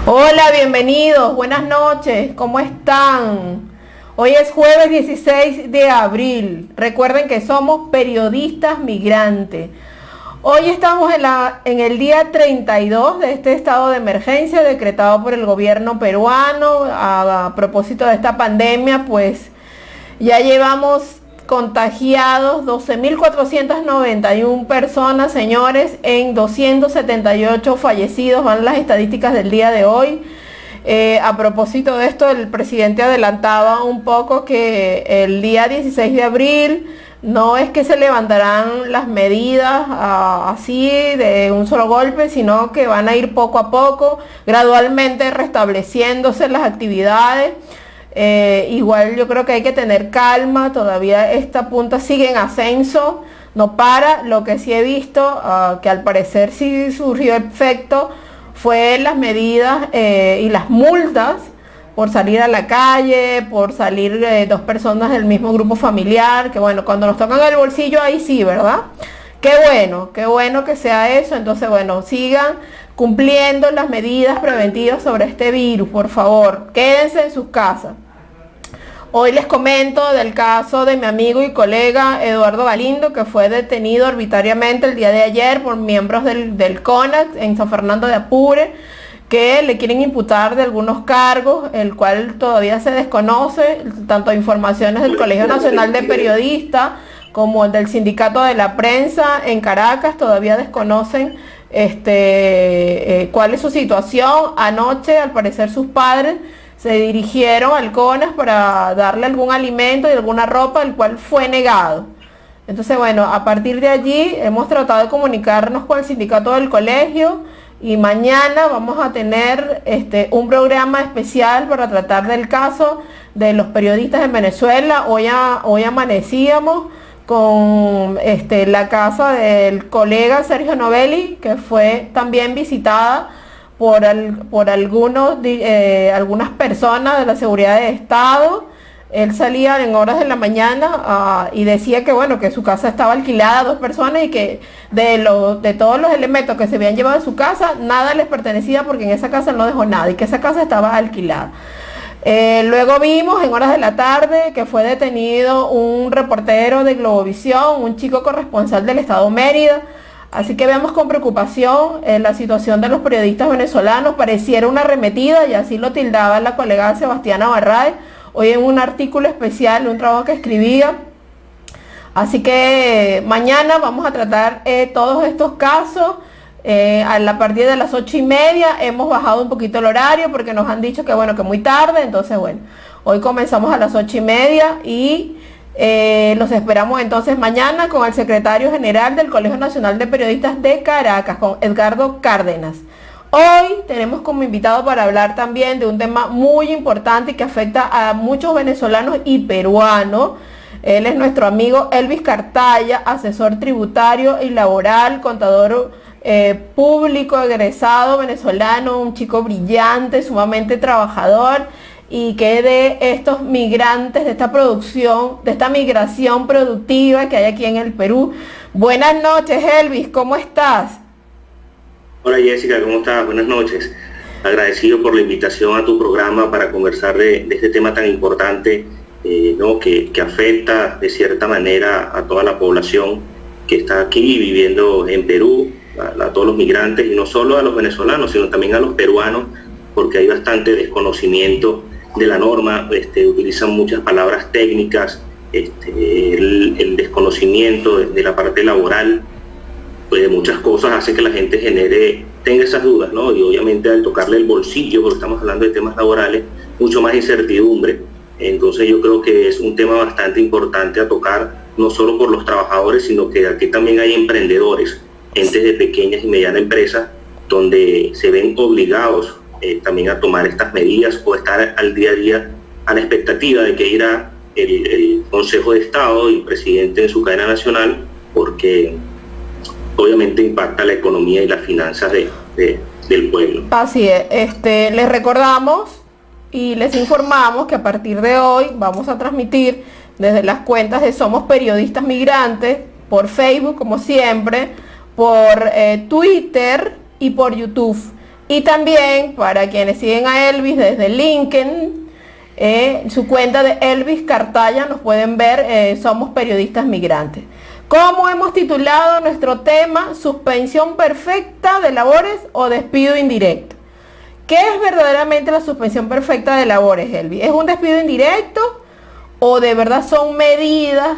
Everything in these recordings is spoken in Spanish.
Hola, bienvenidos, buenas noches, ¿cómo están? Hoy es jueves 16 de abril. Recuerden que somos periodistas migrantes. Hoy estamos en el día 32 de este estado de emergencia decretado por el gobierno peruano. A propósito de esta pandemia, pues ya llevamos contagiados 12.491 personas, señores, en 278 fallecidos, van las estadísticas del día de hoy. A propósito de esto, el presidente adelantaba un poco que el día 16 de abril no es que se levantarán las medidas así de un solo golpe, sino que van a ir poco a poco, gradualmente restableciéndose las actividades. Igual yo creo que hay que tener calma, todavía esta punta sigue en ascenso, no para. Lo que sí he visto, que al parecer sí surgió efecto, fue las medidas y las multas por salir a la calle, por salir dos personas del mismo grupo familiar, que bueno, cuando nos tocan el bolsillo ahí sí, ¿verdad? Qué bueno que sea eso. Entonces bueno, sigan cumpliendo las medidas preventivas sobre este virus, por favor, quédense en sus casas. Hoy les comento del caso de mi amigo y colega Eduardo Galindo, que fue detenido arbitrariamente el día de ayer por miembros del CONAC en San Fernando de Apure, que le quieren imputar de algunos cargos, el cual todavía se desconoce, tanto informaciones del Colegio Nacional de Periodistas como del Sindicato de la Prensa en Caracas todavía desconocen cuál es su situación. Anoche, al parecer, sus padres se dirigieron al CONAS para darle algún alimento y alguna ropa, el cual fue negado. Entonces, bueno, a partir de allí hemos tratado de comunicarnos con el sindicato del colegio y mañana vamos a tener un programa especial para tratar del caso de los periodistas en Venezuela. Hoy amanecíamos con la casa del colega Sergio Novelli, que fue también visitada por algunas personas de la seguridad de Estado. Él salía en horas de la mañana y decía que bueno, que su casa estaba alquilada a dos personas y que de todos los elementos que se habían llevado de su casa, nada les pertenecía porque en esa casa no dejó nada y que esa casa estaba alquilada. Luego vimos en horas de la tarde que fue detenido un reportero de Globovisión, un chico corresponsal del estado Mérida. Así que vemos con preocupación la situación de los periodistas venezolanos. Pareciera una arremetida, y así lo tildaba la colega Sebastiana Barraez hoy en un artículo especial, un trabajo que escribía. Así que mañana vamos a tratar todos estos casos. A partir de las 8:30 hemos bajado un poquito el horario porque nos han dicho que bueno, que muy tarde. Entonces bueno, hoy comenzamos a las 8:30 y los esperamos entonces mañana con el secretario general del Colegio Nacional de Periodistas de Caracas, con Edgardo Cárdenas. Hoy tenemos como invitado para hablar también de un tema muy importante y que afecta a muchos venezolanos y peruanos. Él es nuestro amigo Elvis Cartaya, asesor tributario y laboral, contador público, egresado venezolano, un chico brillante, sumamente trabajador, y que de estos migrantes, de esta producción, de esta migración productiva que hay aquí en el Perú. Buenas noches, Elvis, ¿cómo estás? Hola Jessica, ¿cómo estás? Buenas noches. Agradecido por la invitación a tu programa para conversar de este tema tan importante, que afecta de cierta manera a toda la población que está aquí viviendo en Perú, a todos los migrantes, y no solo a los venezolanos, sino también a los peruanos, porque hay bastante desconocimiento de la norma. Utilizan muchas palabras técnicas, el desconocimiento de la parte laboral, pues de muchas cosas hace que la gente tenga esas dudas, ¿no? Y obviamente al tocarle el bolsillo, porque estamos hablando de temas laborales, mucho más incertidumbre. Entonces yo creo que es un tema bastante importante a tocar, no solo por los trabajadores, sino que aquí también hay emprendedores, entes de pequeñas y medianas empresas, donde se ven obligados también a tomar estas medidas o estar al día a día a la expectativa de que irá el Consejo de Estado y el presidente en su cadena nacional, porque obviamente impacta la economía y las finanzas del pueblo. Así es. Les recordamos y les informamos que a partir de hoy vamos a transmitir desde las cuentas de Somos Periodistas Migrantes, por Facebook como siempre, por Twitter y por YouTube. Y también para quienes siguen a Elvis desde LinkedIn, su cuenta de Elvis Cartaya, nos pueden ver, somos periodistas migrantes. ¿Cómo hemos titulado nuestro tema? Suspensión perfecta de labores o despido indirecto. ¿Qué es verdaderamente la suspensión perfecta de labores, Elvis? ¿Es un despido indirecto o de verdad son medidas,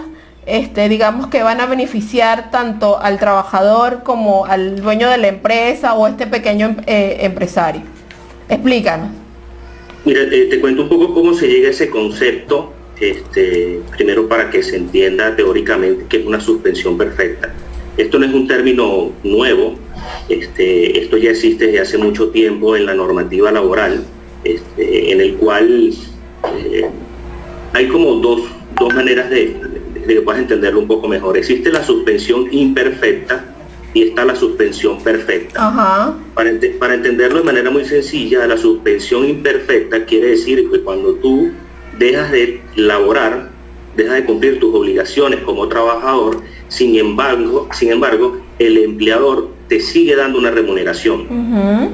digamos, que van a beneficiar tanto al trabajador como al dueño de la empresa o este pequeño empresario? Explícanos. Mira, te cuento un poco cómo se llega a ese concepto, primero para que se entienda teóricamente qué es una suspensión perfecta. Esto no es un término nuevo, esto ya existe desde hace mucho tiempo en la normativa laboral, en el cual hay como dos maneras de que puedas entenderlo un poco mejor. Existe la suspensión imperfecta y está la suspensión perfecta. Ajá. Para entenderlo de manera muy sencilla, la suspensión imperfecta quiere decir que cuando tú dejas de laborar, dejas de cumplir tus obligaciones como trabajador, sin embargo, el empleador te sigue dando una remuneración. Uh-huh.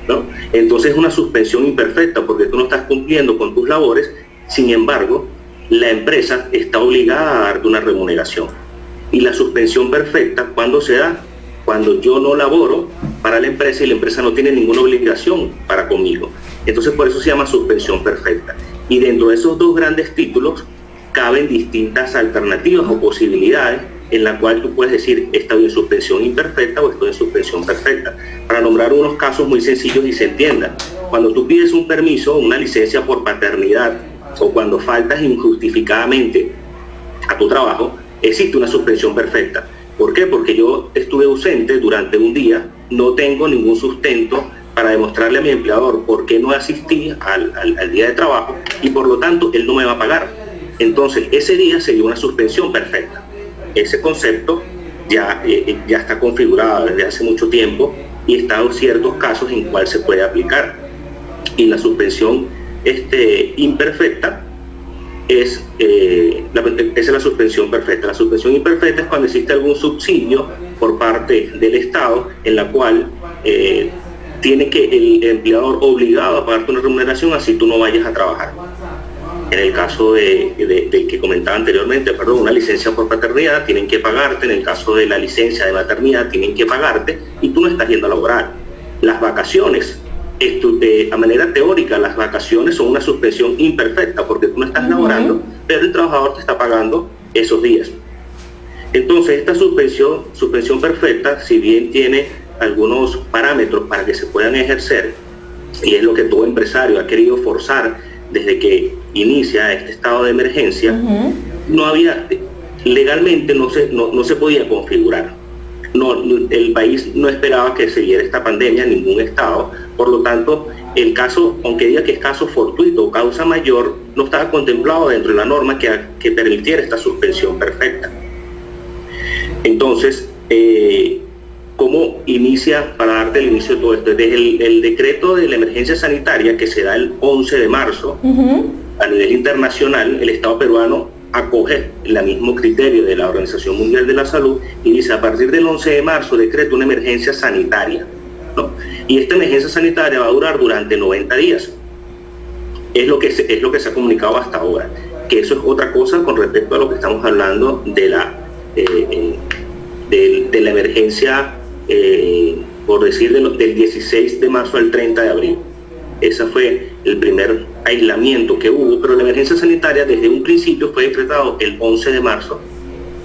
¿No? Entonces es una suspensión imperfecta porque tú no estás cumpliendo con tus labores, sin embargo, la empresa está obligada a darte una remuneración. Y la suspensión perfecta, ¿cuándo se da? Cuando yo no laboro para la empresa y la empresa no tiene ninguna obligación para conmigo. Entonces por eso se llama suspensión perfecta. Y dentro de esos dos grandes títulos caben distintas alternativas o posibilidades en la cual tú puedes decir estoy en suspensión imperfecta o estoy en suspensión perfecta. Para nombrar unos casos muy sencillos y se entienda, cuando tú pides un permiso, una licencia por paternidad o cuando faltas injustificadamente a tu trabajo, existe una suspensión perfecta. ¿Por qué? Porque yo estuve ausente durante un día, no tengo ningún sustento para demostrarle a mi empleador por qué no asistí al día de trabajo y por lo tanto él no me va a pagar. Entonces ese día sería una suspensión perfecta. Ese concepto ya está configurado desde hace mucho tiempo y están ciertos casos en cuales se puede aplicar. Y la suspensión imperfecta esa es la suspensión perfecta. La suspensión imperfecta es cuando existe algún subsidio por parte del Estado en la cual tiene que el empleador obligado a pagarte una remuneración así tú no vayas a trabajar. En el caso del que comentaba anteriormente, una licencia por paternidad tienen que pagarte, en el caso de la licencia de maternidad tienen que pagarte y tú no estás yendo a laborar. Las vacaciones, a manera teórica, las vacaciones son una suspensión imperfecta porque tú no estás laborando, pero el trabajador te está pagando esos días. Entonces esta suspensión perfecta, si bien tiene algunos parámetros para que se puedan ejercer, y es lo que todo empresario ha querido forzar desde que inicia este estado de emergencia, legalmente no se podía configurar. El país no esperaba que se diera esta pandemia en ningún estado, por lo tanto el caso, aunque diga que es caso fortuito o causa mayor, no estaba contemplado dentro de la norma que permitiera esta suspensión perfecta. Entonces, ¿cómo inicia, para darte el inicio de todo esto? Desde el decreto de la emergencia sanitaria que se da el 11 de marzo, a nivel internacional, el Estado peruano acoge el mismo criterio de la Organización Mundial de la Salud y dice, a partir del 11 de marzo decreta una emergencia sanitaria, ¿no? Y esta emergencia sanitaria va a durar durante 90 días. Es lo que se ha comunicado hasta ahora, que eso es otra cosa con respecto a lo que estamos hablando de la emergencia, por decir, del 16 de marzo al 30 de abril. Ese fue el primer aislamiento que hubo, pero la emergencia sanitaria desde un principio fue decretado el 11 de marzo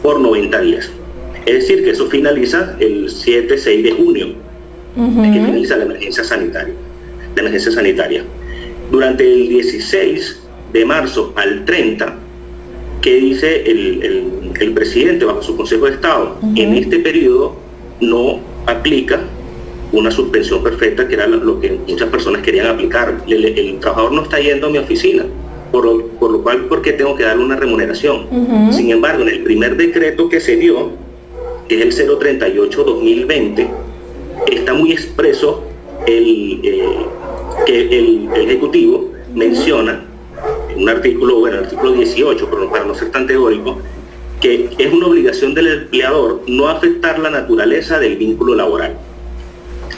por 90 días. Es decir, que eso finaliza el 7-6 de junio, que finaliza la emergencia sanitaria. Durante el 16 de marzo al 30, ¿qué dice el presidente bajo su Consejo de Estado? En este periodo no aplica una suspensión perfecta, que era lo que muchas personas querían aplicar. El trabajador no está yendo a mi oficina, por lo cual, ¿por qué tengo que darle una remuneración? Sin embargo, en el primer decreto que se dio, que es el 038-2020, está muy expreso que el Ejecutivo menciona en un artículo, el artículo 18, pero para no ser tan teórico, que es una obligación del empleador no afectar la naturaleza del vínculo laboral.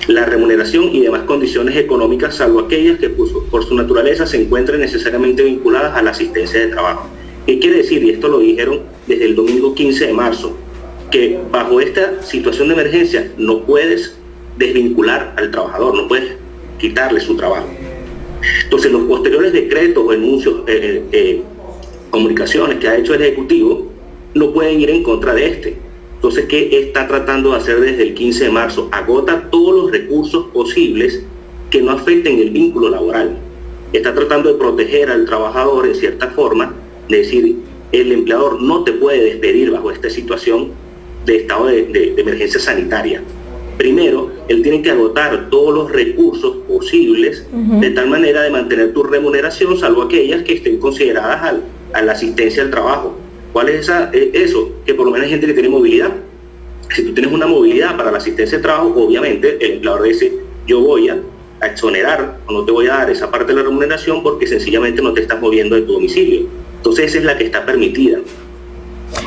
la remuneración y demás condiciones económicas, salvo aquellas que por su naturaleza se encuentren necesariamente vinculadas a la asistencia de trabajo. ¿Qué quiere decir? Y esto lo dijeron desde el domingo 15 de marzo, que bajo esta situación de emergencia no puedes desvincular al trabajador, no puedes quitarle su trabajo. Entonces, los posteriores decretos o enuncios, comunicaciones que ha hecho el Ejecutivo no pueden ir en contra de este. Entonces, ¿qué está tratando de hacer desde el 15 de marzo? Agota todos los recursos posibles que no afecten el vínculo laboral. Está tratando de proteger al trabajador en cierta forma, de decir, el empleador no te puede despedir bajo esta situación de estado de emergencia sanitaria. Primero, él tiene que agotar todos los recursos posibles de tal manera de mantener tu remuneración, salvo aquellas que estén consideradas a la asistencia al trabajo. ¿Cuál es eso? Que por lo menos hay gente que tiene movilidad. Si tú tienes una movilidad para la asistencia al trabajo, obviamente el empleador dice, yo voy a exonerar o no te voy a dar esa parte de la remuneración porque sencillamente no te estás moviendo de tu domicilio. Entonces esa es la que está permitida,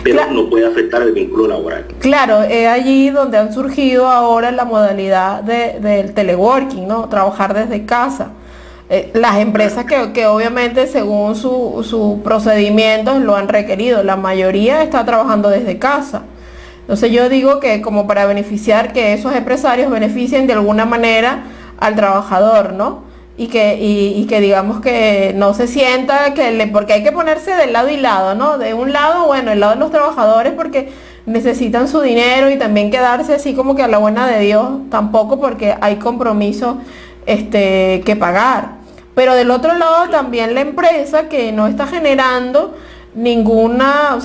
pero claro, no puede afectar el vínculo laboral. Claro, es allí donde han surgido ahora la modalidad del teleworking, ¿no? Trabajar desde casa. Las empresas que obviamente según sus procedimientos lo han requerido, la mayoría está trabajando desde casa. Entonces yo digo que como para beneficiar, que esos empresarios beneficien de alguna manera al trabajador, ¿no? Y que digamos que no se sienta porque hay que ponerse de lado y lado, ¿no? De un lado, bueno, el lado de los trabajadores porque necesitan su dinero y también quedarse así como que a la buena de Dios, tampoco porque hay compromisos que pagar. Pero del otro lado también la empresa que no está generando ninguna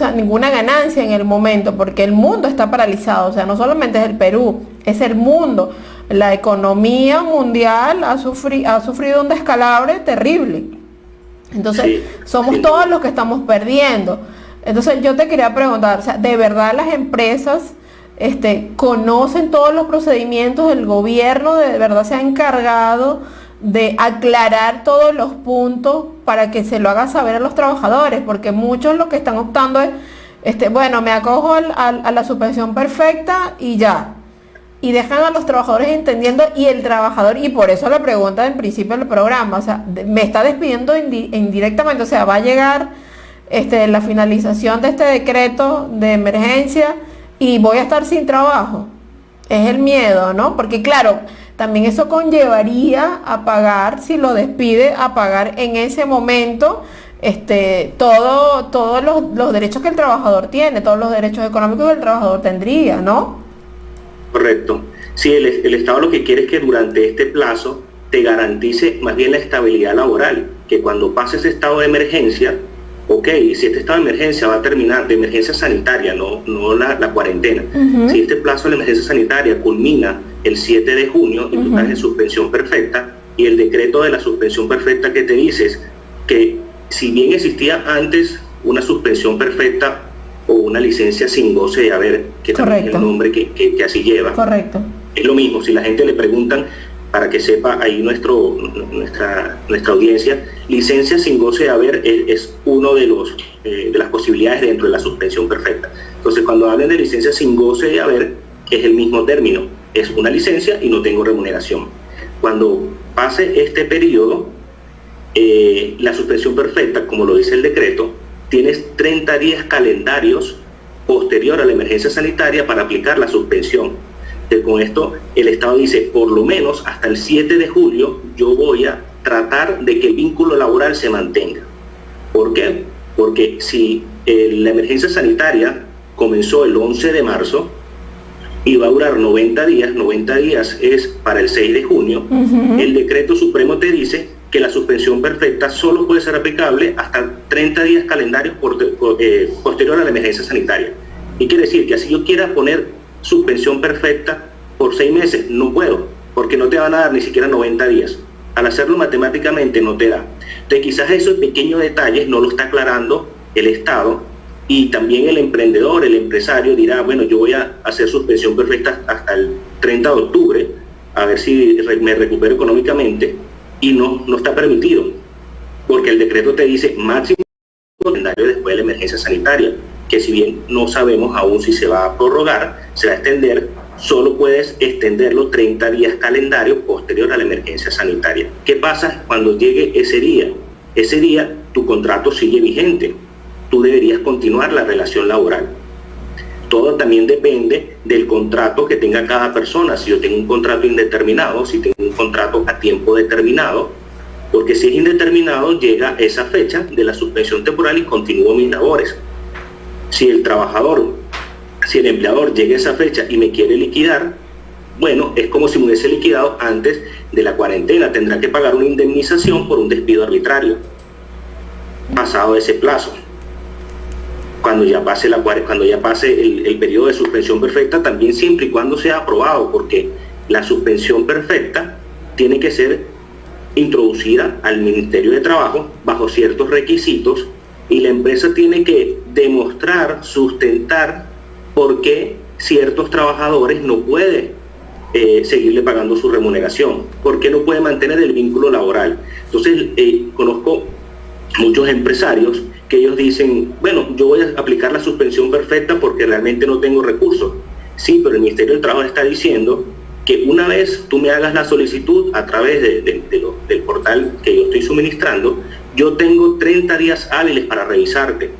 ganancia en el momento, porque el mundo está paralizado, o sea, no solamente es el Perú, es el mundo. La economía mundial ha sufrido un descalabro terrible. Entonces, somos todos los que estamos perdiendo. Entonces, yo te quería preguntar, o sea, ¿de verdad las empresas conocen todos los procedimientos del gobierno? ¿De verdad se ha encargado de aclarar todos los puntos para que se lo haga saber a los trabajadores? Porque muchos lo que están optando es, bueno, me acojo a la suspensión perfecta y ya. Y dejan a los trabajadores entendiendo, y el trabajador, y por eso la pregunta del principio del programa, o sea, me está despidiendo indirectamente, o sea, va a llegar la finalización de este decreto de emergencia y voy a estar sin trabajo. Es el miedo, ¿no? Porque claro, también eso conllevaría a pagar, si lo despide, a pagar en ese momento todos los derechos que el trabajador tiene, todos los derechos económicos que el trabajador tendría, ¿no? Correcto. Sí, el Estado lo que quiere es que durante este plazo te garantice más bien la estabilidad laboral, que cuando pase ese estado de emergencia, ok, si este estado de emergencia va a terminar, de emergencia sanitaria, no la cuarentena, si este plazo de la emergencia sanitaria culmina el 7 de junio y tú estás en suspensión perfecta, y el decreto de la suspensión perfecta que te dices que si bien existía antes una suspensión perfecta o una licencia sin goce de haber, que también es el nombre que así lleva. Correcto. Es lo mismo, si la gente le preguntan, para que sepa ahí nuestra audiencia, licencia sin goce de haber es uno de las posibilidades dentro de la suspensión perfecta. Entonces, cuando hablen de licencia sin goce de haber, es el mismo término, es una licencia y no tengo remuneración. Cuando pase este periodo, la suspensión perfecta, como lo dice el decreto, tienes 30 días calendarios posterior a la emergencia sanitaria para aplicar la suspensión. Con esto el Estado dice, por lo menos hasta el 7 de julio yo voy a tratar de que el vínculo laboral se mantenga. ¿Por qué? Porque si la emergencia sanitaria comenzó el 11 de marzo y va a durar 90 días es para el 6 de junio, el decreto supremo te dice que la suspensión perfecta solo puede ser aplicable hasta 30 días calendarios posterior a la emergencia sanitaria. Y quiere decir que si yo quiera poner suspensión perfecta por 6 meses, no puedo, porque no te van a dar ni siquiera 90 días. Al hacerlo matemáticamente no te da. Entonces quizás esos pequeños detalles no lo está aclarando el Estado, y también el emprendedor, el empresario dirá, bueno, yo voy a hacer suspensión perfecta hasta el 30 de octubre, a ver si me recupero económicamente, y no está permitido, porque el decreto te dice máximo calendario después de la emergencia sanitaria, que si bien no sabemos aún si se va a prorrogar, se va a extender solo puedes extenderlo 30 días calendarios posterior a la emergencia sanitaria. ¿Qué pasa cuando llegue ese día? Ese día tu contrato sigue vigente, tú deberías continuar la relación laboral. Todo también depende del contrato que tenga cada persona. Si yo tengo un contrato indeterminado, si tengo un contrato a tiempo determinado, porque si es indeterminado llega esa fecha de la suspensión temporal y continúo mis labores. Si el empleador llega a esa fecha y me quiere liquidar, bueno, es como si me hubiese liquidado antes de la cuarentena. Tendrá que pagar una indemnización por un despido arbitrario pasado ese plazo. Cuando ya pase el periodo de suspensión perfecta, también siempre y cuando sea aprobado, porque la suspensión perfecta tiene que ser introducida al Ministerio de Trabajo bajo ciertos requisitos y la empresa tiene que demostrar, sustentar por qué ciertos trabajadores no puede seguirle pagando su remuneración, por qué no puede mantener el vínculo laboral. Entonces, conozco muchos empresarios que ellos dicen, bueno, yo voy a aplicar la suspensión perfecta porque realmente no tengo recursos. Sí, pero el Ministerio del Trabajo está diciendo que una vez tú me hagas la solicitud a través del portal que yo estoy suministrando, yo tengo 30 días hábiles para revisarte.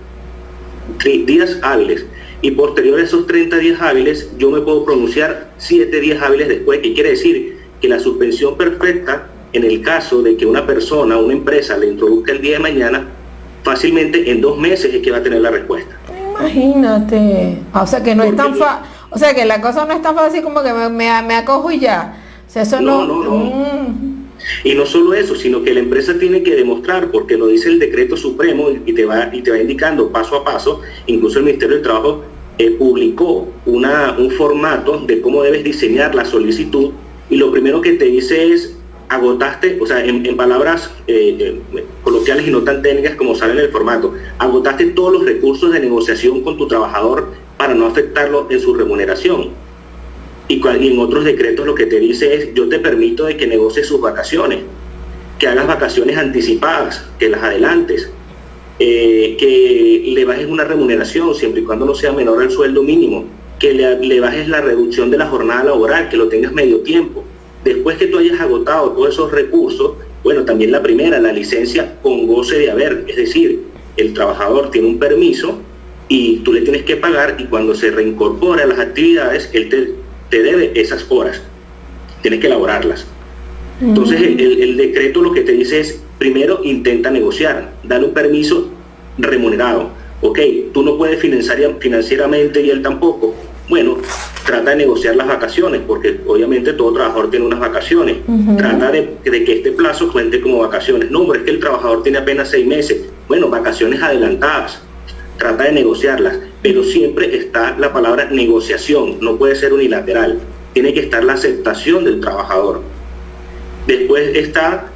3 días hábiles. Y posterior a esos 30 días hábiles, yo me puedo pronunciar 7 días hábiles después, que quiere decir que la suspensión perfecta, en el caso de que una persona, una empresa le introduzca el día de mañana, fácilmente en 2 meses es que va a tener la respuesta. Imagínate. O sea que no es tan fácil. O sea que la cosa no es tan fácil como que me acojo y ya. O sea, eso no. Y no solo eso, sino que la empresa tiene que demostrar, porque lo dice el decreto supremo y te va indicando paso a paso. Incluso el Ministerio del Trabajo publicó un formato de cómo debes diseñar la solicitud, y lo primero que te dice es: agotaste, o sea, en palabras coloquiales y no tan técnicas como sale en el formato, agotaste todos los recursos de negociación con tu trabajador para no afectarlo en su remuneración. Y en otros decretos lo que te dice es: yo te permito de que negocies sus vacaciones, que hagas vacaciones anticipadas, que las adelantes, que le bajes una remuneración siempre y cuando no sea menor al sueldo mínimo, que le bajes la reducción de la jornada laboral, que lo tengas medio tiempo. Después que tú hayas agotado todos esos recursos, bueno, también la primera, la licencia con goce de haber, es decir, el trabajador tiene un permiso y tú le tienes que pagar, y cuando se reincorpora a las actividades, él te debe esas horas, tienes que elaborarlas. Entonces el decreto lo que te dice es: primero intenta negociar, dale un permiso remunerado. Ok, tú no puedes financieramente y él tampoco. Bueno, trata de negociar las vacaciones, porque obviamente todo trabajador tiene unas vacaciones. Trata de que este plazo cuente como vacaciones. No, pero es que el trabajador tiene apenas 6 meses. Bueno, vacaciones adelantadas. Trata de negociarlas, pero siempre está la palabra negociación, no puede ser unilateral. Tiene que estar la aceptación del trabajador. Después está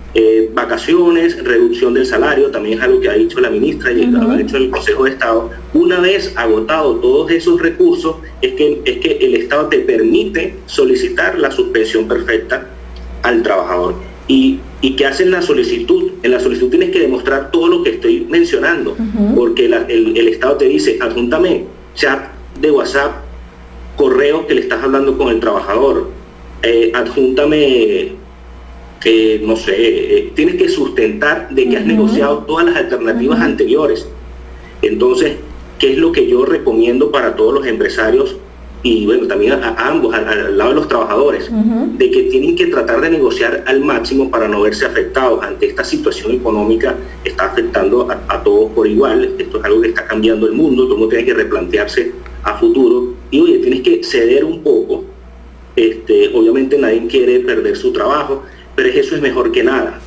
vacaciones, reducción del salario, también es algo que ha dicho la ministra y lo ha dicho el Consejo de Estado. Una vez agotado todos esos recursos, es que el Estado te permite solicitar la suspensión perfecta al trabajador. ¿Y qué hacen la solicitud? En la solicitud tienes que demostrar todo lo que estoy mencionando, porque el Estado te dice: adjúntame chat de WhatsApp, correo que le estás hablando con el trabajador, adjúntame, no sé, tienes que sustentar de que has negociado todas las alternativas anteriores. Entonces, ¿qué es lo que yo recomiendo para todos los empresarios? Y bueno, también a ambos, al lado de los trabajadores, de que tienen que tratar de negociar al máximo para no verse afectados ante esta situación económica que está afectando a todos por igual. Esto es algo que está cambiando el mundo, todo el mundo tiene que replantearse a futuro, y oye, tienes que ceder un poco. Obviamente nadie quiere perder su trabajo, pero eso es mejor que nada,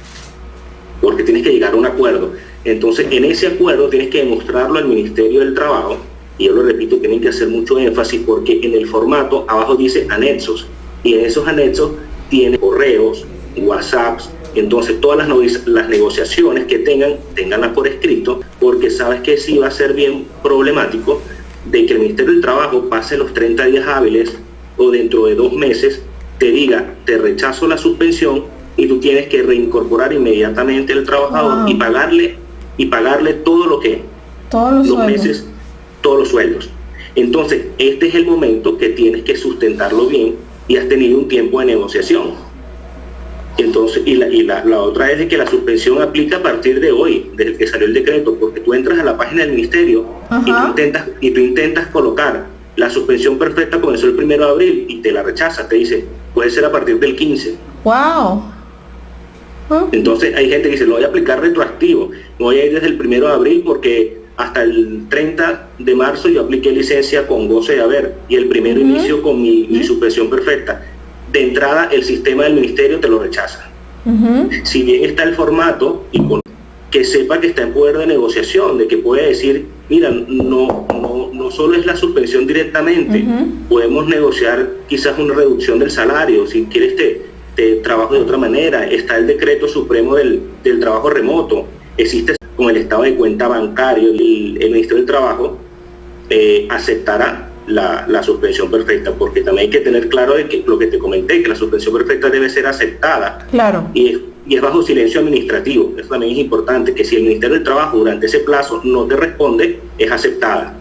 porque tienes que llegar a un acuerdo. Entonces, en ese acuerdo tienes que demostrarlo al Ministerio del Trabajo. Y yo lo repito, tienen que hacer mucho énfasis, porque en el formato abajo dice anexos, y en esos anexos tiene correos, WhatsApps. Entonces todas las negociaciones que tenganlas por escrito, porque sabes que sí va a ser bien problemático de que el Ministerio del Trabajo pase los 30 días hábiles o dentro de 2 meses te diga: te rechazo la suspensión, y tú tienes que reincorporar inmediatamente al trabajador y pagarle todo lo que todos los sueldos. meses, todos los sueldos. Entonces, este es el momento que tienes que sustentarlo bien y has tenido un tiempo de negociación. Entonces, la otra es de que la suspensión aplica a partir de hoy, desde que salió el decreto, porque tú entras a la página del ministerio y tú intentas colocar la suspensión perfecta, comenzó el 1 de abril y te la rechaza, te dice, puede ser a partir del 15. ¡Wow! Entonces hay gente que dice, lo voy a aplicar retroactivo, no voy a ir desde el 1 de abril porque hasta el 30 de marzo yo apliqué licencia con goce de haber y el primero inicio con mi suspensión perfecta. De entrada el sistema del ministerio te lo rechaza. Si bien está el formato, y que sepa que está en poder de negociación, de que puede decir, mira, no solo es la suspensión directamente, podemos negociar quizás una reducción del salario, si quieres te trabajo de otra manera, está el decreto supremo del trabajo remoto, existe con el estado de cuenta bancario, y el Ministerio del Trabajo aceptará la suspensión perfecta, porque también hay que tener claro de que lo que te comenté, que la suspensión perfecta debe ser aceptada, claro, y es bajo silencio administrativo. Eso también es importante, que si el Ministerio del Trabajo durante ese plazo no te responde, es aceptada.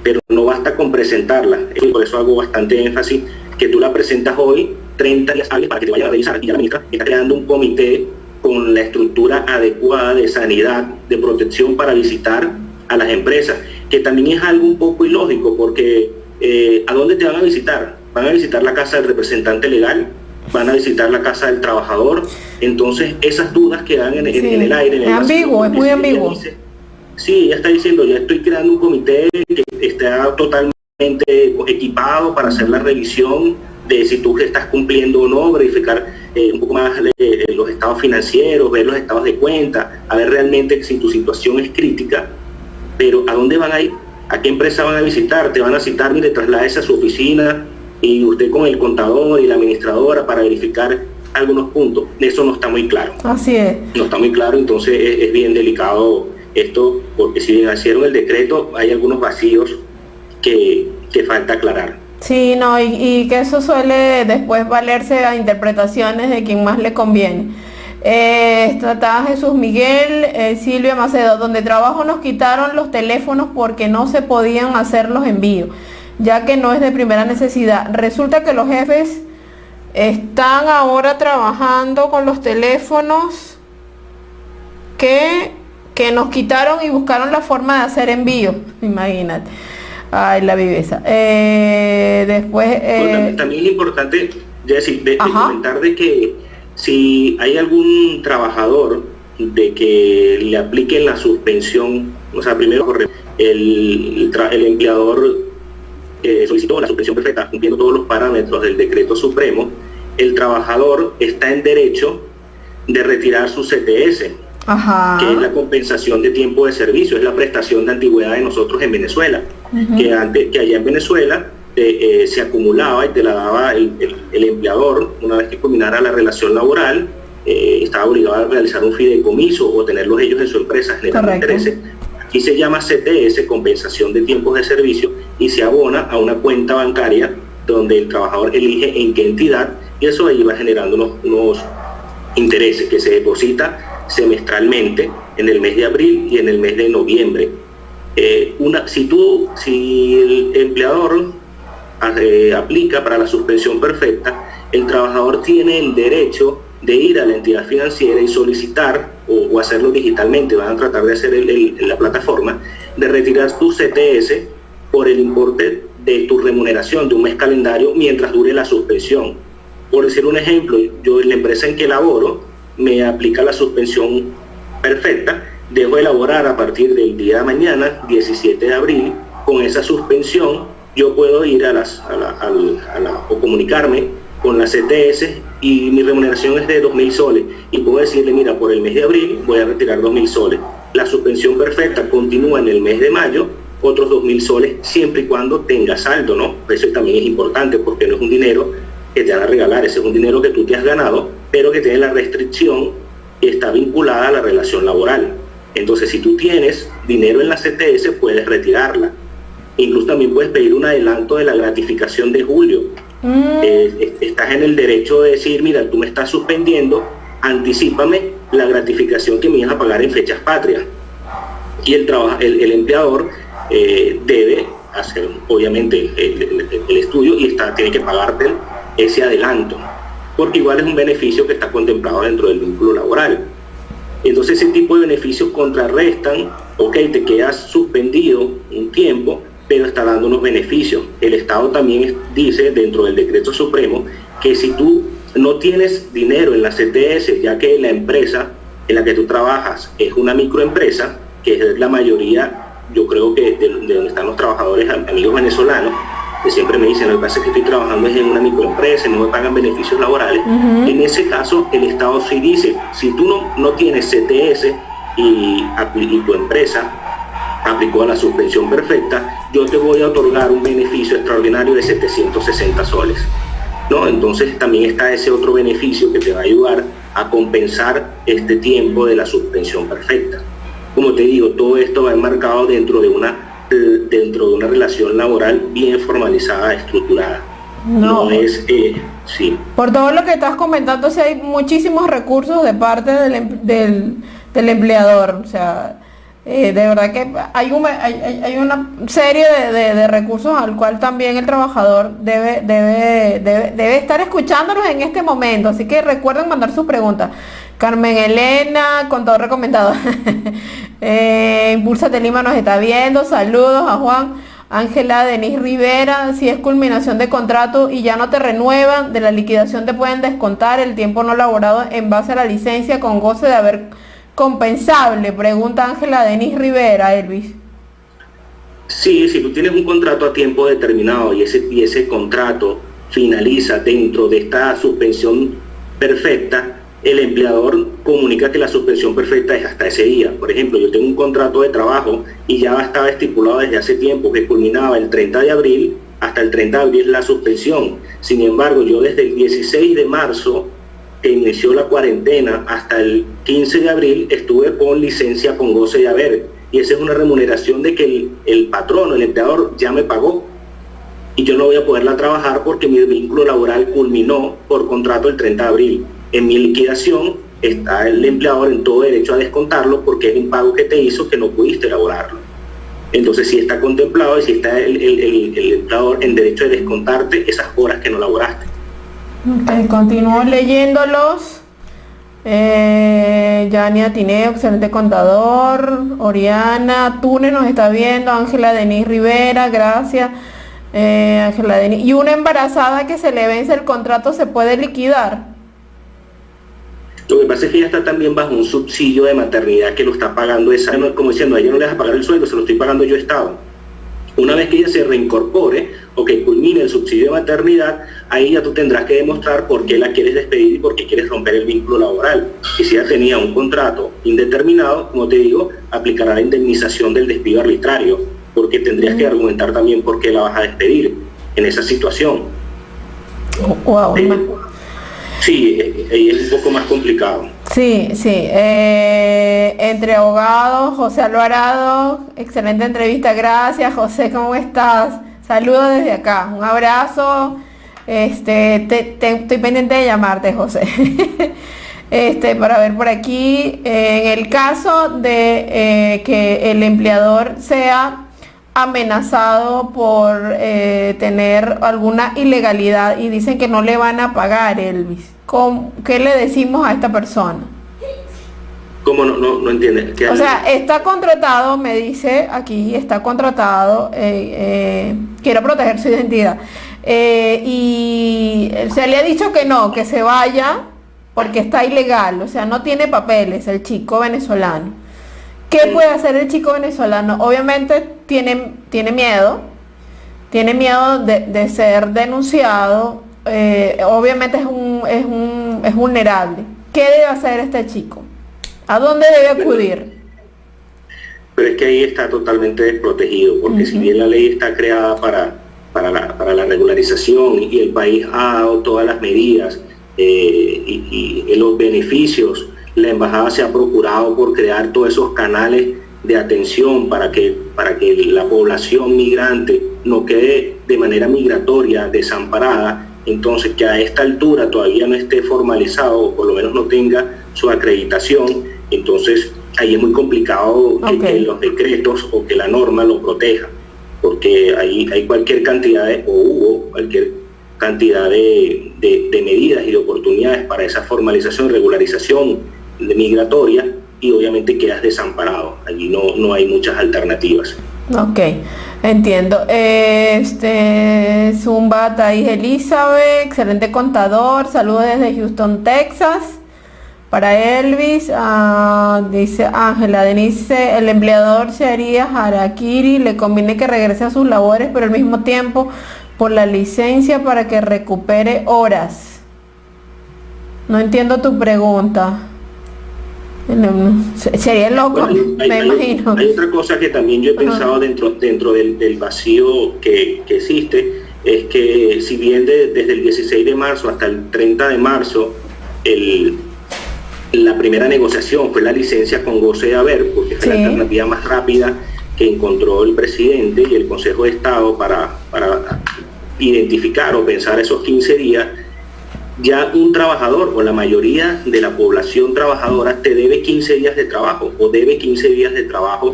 Pero no basta con presentarla, y por eso hago bastante énfasis, que tú la presentas hoy, 30 días hábiles para que te vayan a revisar, y ya la ministra está creando un comité con la estructura adecuada de sanidad, de protección para visitar a las empresas, que también es algo un poco ilógico, porque ¿a dónde te van a visitar? Van a visitar la casa del representante legal, van a visitar la casa del trabajador. Entonces esas dudas quedan en el aire. Es ambiguo, es muy ambiguo. Sí, ella está diciendo, ya estoy creando un comité que está totalmente equipado para hacer la revisión de si tú estás cumpliendo o no, verificar un poco más los estados financieros, ver los estados de cuenta, a ver realmente si tu situación es crítica. Pero ¿a dónde van a ir? ¿A qué empresa van a visitar? Te van a citar, mire, trasládese a su oficina y usted con el contador y la administradora para verificar algunos puntos. Eso no está muy claro. Así es. No está muy claro, entonces es bien delicado esto, porque si bien hicieron el decreto, hay algunos vacíos que falta aclarar. Sí, no, y que eso suele después valerse a interpretaciones de quien más le conviene. Está Jesús Miguel, Silvia Macedo, donde trabajo nos quitaron los teléfonos porque no se podían hacer los envíos, ya que no es de primera necesidad. Resulta que los jefes están ahora trabajando con los teléfonos que nos quitaron y buscaron la forma de hacer envíos, imagínate. Ay, la viveza. Después... También es importante de comentar de que si hay algún trabajador de que le apliquen la suspensión, o sea, primero el empleador solicitó la suspensión perfecta cumpliendo todos los parámetros del decreto supremo, el trabajador está en derecho de retirar su CTS, que es la compensación de tiempo de servicio, es la prestación de antigüedad de nosotros en Venezuela, que allá en Venezuela se acumulaba y te la daba el empleador una vez que culminara la relación laboral, estaba obligado a realizar un fideicomiso o tenerlos ellos en su empresa generando intereses. Aquí se llama CTS, compensación de tiempos de servicio, y se abona a una cuenta bancaria donde el trabajador elige en qué entidad, y eso ahí va generando unos intereses que se deposita semestralmente en el mes de abril y en el mes de noviembre. Si el empleador aplica para la suspensión perfecta, el trabajador tiene el derecho de ir a la entidad financiera y solicitar, o hacerlo digitalmente, van a tratar de hacer en la plataforma, de retirar tu CTS por el importe de tu remuneración de un mes calendario mientras dure la suspensión. Por decir un ejemplo, yo en la empresa en que laboro me aplica la suspensión perfecta, dejo de laborar a partir del día de mañana, 17 de abril, con esa suspensión yo puedo ir o comunicarme con la CTS y mi remuneración es de 2.000 soles y puedo decirle, mira, por el mes de abril voy a retirar 2.000 soles. La suspensión perfecta continúa en el mes de mayo, otros 2.000 soles, siempre y cuando tenga saldo, ¿no? Eso también es importante porque no es un dinero que te van a regalar, ese es un dinero que tú te has ganado, pero que tiene la restricción y está vinculada a la relación laboral. Entonces, si tú tienes dinero en la CTS, puedes retirarla. Incluso también puedes pedir un adelanto de la gratificación de julio. Estás en el derecho de decir, mira, tú me estás suspendiendo, anticípame la gratificación que me ibas a pagar en fechas patrias. y el empleador debe hacer obviamente el estudio y tiene que pagarte ese adelanto, porque igual es un beneficio que está contemplado dentro del vínculo laboral. Entonces ese tipo de beneficios contrarrestan, ok, te quedas suspendido un tiempo, pero está dando unos beneficios. El Estado también dice dentro del decreto supremo que si tú no tienes dinero en la CTS, ya que la empresa en la que tú trabajas es una microempresa, que es la mayoría, yo creo que de donde están los trabajadores, amigos venezolanos, que siempre me dicen, lo que pasa es que estoy trabajando en una microempresa y no me pagan beneficios laborales. En ese caso, el Estado sí dice, si tú no tienes CTS y tu empresa aplicó a la suspensión perfecta, yo te voy a otorgar un beneficio extraordinario de 760 soles. ¿No? Entonces también está ese otro beneficio que te va a ayudar a compensar este tiempo de la suspensión perfecta. Como te digo, todo esto va enmarcado dentro de una relación laboral bien formalizada, estructurada. No es, sí. Por todo lo que estás comentando, sí hay muchísimos recursos de parte del empleador. O sea, de verdad que hay una serie de recursos al cual también el trabajador debe estar escuchándonos en este momento. Así que recuerden mandar sus preguntas. Carmen Elena, contador recomendado. Impulsate Lima nos está viendo. Saludos a Juan. Ángela Denis Rivera, si es culminación de contrato y ya no te renuevan, de la liquidación te pueden descontar el tiempo no laborado en base a la licencia con goce de haber compensable, pregunta Ángela Denis Rivera, Elvis. Sí, si tú tienes un contrato a tiempo determinado y ese contrato finaliza dentro de esta suspensión perfecta, el empleador comunica que la suspensión perfecta es hasta ese día. Por ejemplo, yo tengo un contrato de trabajo y ya estaba estipulado desde hace tiempo que culminaba el 30 de abril, hasta el 30 de abril la suspensión. Sin embargo, yo desde el 16 de marzo, que inició la cuarentena, hasta el 15 de abril estuve con licencia con goce de haber. Y esa es una remuneración de que el patrono, el empleador, ya me pagó. Y yo no voy a poderla trabajar porque mi vínculo laboral culminó por contrato el 30 de abril. En mi liquidación está el empleador en todo derecho a descontarlo porque es un pago que te hizo que no pudiste elaborarlo. Entonces sí está contemplado y sí está el empleador en derecho de descontarte esas horas que no laboraste. Okay, continúo leyéndolos. Yania Tineo, excelente contador. Oriana Túnez nos está viendo. Ángela Denis Rivera, gracias. Ángela Denis. ¿Y una embarazada que se le vence el contrato se puede liquidar? Lo que pasa es que ella está también bajo un subsidio de maternidad que lo está pagando esa, como diciendo, a ella no le vas a pagar el sueldo, se lo estoy pagando yo Estado. Una vez que ella se reincorpore o que culmine el subsidio de maternidad, ahí ya tú tendrás que demostrar por qué la quieres despedir y por qué quieres romper el vínculo laboral. Y si ella tenía un contrato indeterminado, como te digo, aplicará la indemnización del despido arbitrario, porque tendrías que argumentar también por qué la vas a despedir en esa situación. Wow. Sí, es un poco más complicado. Sí. Entre abogados, José Alvarado, excelente entrevista, gracias José, ¿cómo estás? Saludos desde acá, un abrazo, estoy pendiente de llamarte, José. Para ver por aquí, en el caso de que el empleador sea amenazado por tener alguna ilegalidad y dicen que no le van a pagar, Elvis, ¿qué le decimos a esta persona? ¿Cómo no entiendes? O sea, está contratado, me dice aquí, está contratado, quiero proteger su identidad, y se le ha dicho que no, que se vaya porque está ilegal, o sea, no tiene papeles el chico venezolano. ¿Qué puede hacer el chico venezolano? Obviamente tiene miedo de ser denunciado, obviamente es vulnerable. ¿Qué debe hacer este chico? ¿A dónde debe acudir? Pero es que ahí está totalmente desprotegido, porque si bien la ley está creada para la regularización y el país ha dado todas las medidas y los beneficios, la embajada se ha procurado por crear todos esos canales de atención para que la población migrante no quede de manera migratoria desamparada. Entonces, que a esta altura todavía no esté formalizado o por lo menos no tenga su acreditación, entonces ahí es muy complicado que los decretos o que la norma lo proteja, porque hay cualquier cantidad hubo cualquier cantidad de medidas y de oportunidades para esa formalización, regularización migratoria, y obviamente quedas desamparado. Allí no hay muchas alternativas. Ok, entiendo. Zumba Thais Elizabeth, excelente contador, saludos desde Houston, Texas. Para Elvis, dice Ángela, Denise, el empleador se haría harakiri, le conviene que regrese a sus labores, pero al mismo tiempo por la licencia para que recupere horas. No entiendo tu pregunta. Sería loco, bueno, me imagino. Hay otra cosa que también yo he pensado dentro del vacío que existe, es que si bien desde el 16 de marzo hasta el 30 de marzo, la primera negociación fue la licencia con goce de haber, porque fue la alternativa más rápida que encontró el presidente y el Consejo de Estado para identificar o pensar esos 15 días, ya un trabajador o la mayoría de la población trabajadora te debe 15 días de trabajo o debe 15 días de trabajo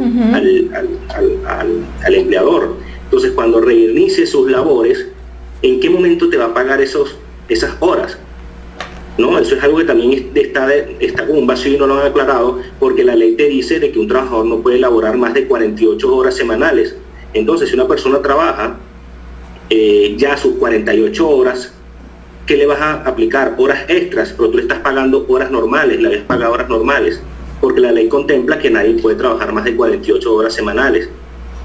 al empleador. Entonces, cuando reinicie sus labores, ¿en qué momento te va a pagar esas horas? ¿No? Eso es algo que también está como un vacío y no lo han aclarado, porque la ley te dice de que un trabajador no puede laborar más de 48 horas semanales. Entonces, si una persona trabaja ya sus 48 horas, ¿qué le vas a aplicar? Horas extras, pero tú le estás pagando horas normales, le habías pagado horas normales, porque la ley contempla que nadie puede trabajar más de 48 horas semanales,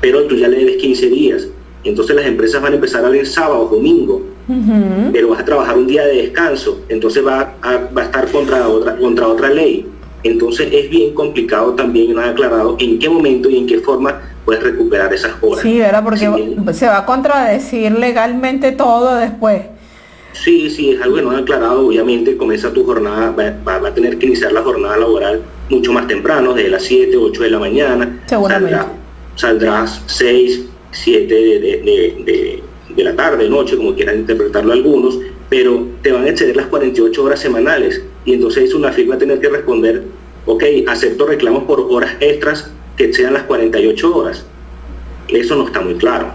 pero tú ya le debes 15 días. Entonces las empresas van a empezar a abrir sábado, domingo, pero vas a trabajar un día de descanso, entonces va a estar contra otra ley. Entonces es bien complicado también, no ha aclarado en qué momento y en qué forma puedes recuperar esas horas. Sí, ¿verdad? Porque se va a contradecir legalmente todo después. Sí, es algo que no han aclarado. Obviamente comienza tu jornada, va a tener que iniciar la jornada laboral mucho más temprano, desde las 7, 8 de la mañana. Seguramente. Saldrás 6, 7 de la tarde, noche, como quieran interpretarlo algunos, pero te van a exceder las 48 horas semanales, y entonces una firma va a tener que responder, ok, acepto reclamos por horas extras que excedan las 48 horas. Eso no está muy claro.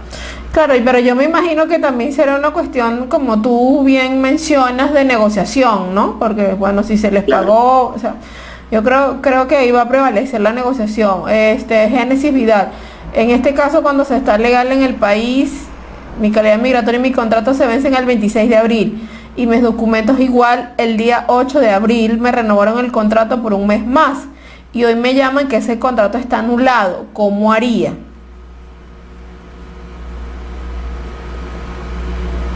Claro, pero yo me imagino que también será una cuestión, como tú bien mencionas, de negociación, ¿no? Porque, bueno, si se les pagó, o sea, yo creo que ahí va a prevalecer la negociación. Génesis Vidal, en este caso, cuando se está legal en el país, mi calidad migratoria y mi contrato se vencen el 26 de abril y mis documentos igual el día 8 de abril me renovaron el contrato por un mes más y hoy me llaman que ese contrato está anulado. ¿Cómo haría?